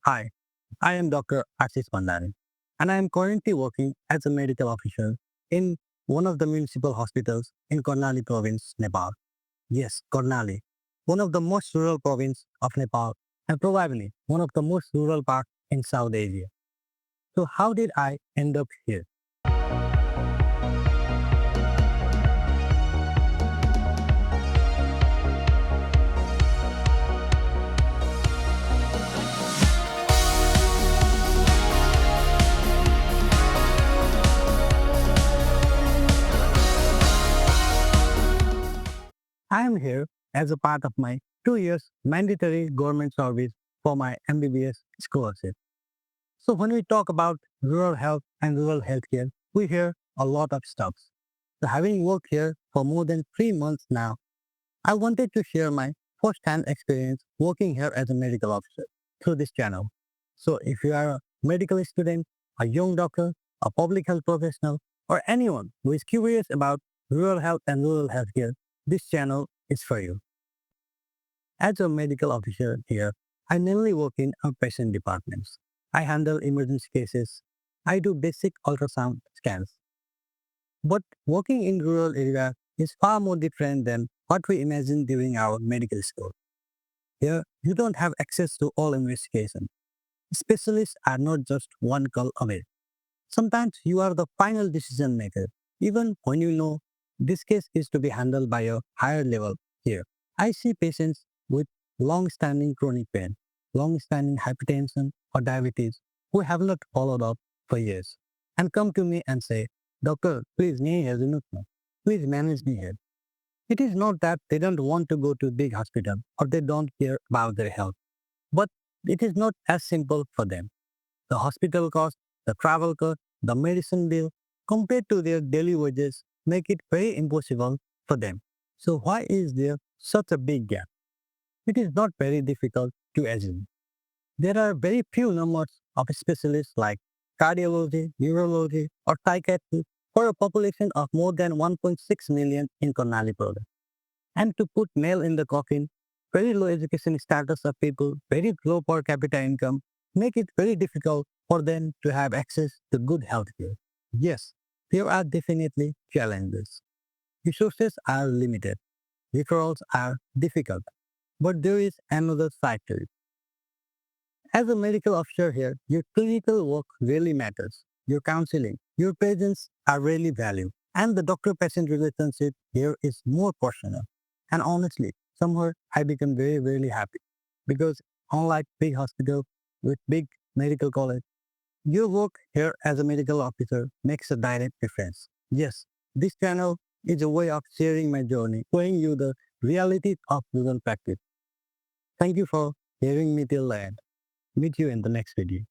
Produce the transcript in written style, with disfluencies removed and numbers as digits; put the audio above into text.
Hi, I am Dr. Ashish Pandani, and I am currently working as a medical officer in one of the municipal hospitals in Karnali province, Nepal. Yes, Karnali, one of the most rural province of Nepal and probably one of the most rural parts in South Asia. So how did I end up here? I am here as a part of my 2 years mandatory government service for my MBBS scholarship. So when we talk about rural health and rural healthcare, we hear a lot of stuff. So having worked here for more than 3 months now, I wanted to share my first-hand experience working here as a medical officer through this channel. So if you are a medical student, a young doctor, a public health professional, or anyone who is curious about rural health and rural healthcare, this channel is for you. As a medical officer here, I mainly work in outpatient departments. I handle emergency cases. I do basic ultrasound scans. But working in rural areas is far more different than what we imagine during our medical school. Here, you don't have access to all investigation. Specialists are not just one call away. Sometimes you are the final decision maker, even when you know this case is to be handled by a higher level here. I see patients with long-standing chronic pain, long-standing hypertension or diabetes who have not followed up for years and come to me and say, Doctor, please, please manage me here. It is not that they don't want to go to big hospital or they don't care about their health, but it is not as simple for them. The hospital cost, the travel cost, the medicine bill, compared to their daily wages, make it very impossible for them. So why is there such a big gap? It is not very difficult to assume. There are very few numbers of specialists like cardiology, neurology, or psychiatry for a population of more than 1.6 million in Karnali province. And to put nail in the coffin, very low education status of people, very low per capita income, make it very difficult for them to have access to good health care. Yes, there are definitely challenges. Resources are limited. Referrals are difficult. But there is another side to it. As a medical officer here, your clinical work really matters. Your counseling, your presence are really valued. And the doctor-patient relationship here is more personal. And honestly, somewhere I become very, very happy. Because unlike big hospital with big medical college, your work here as a medical officer makes a direct difference. Yes, this channel is a way of sharing my journey, showing you the reality of rural practice. Thank you for hearing me till the end. Meet you in the next video.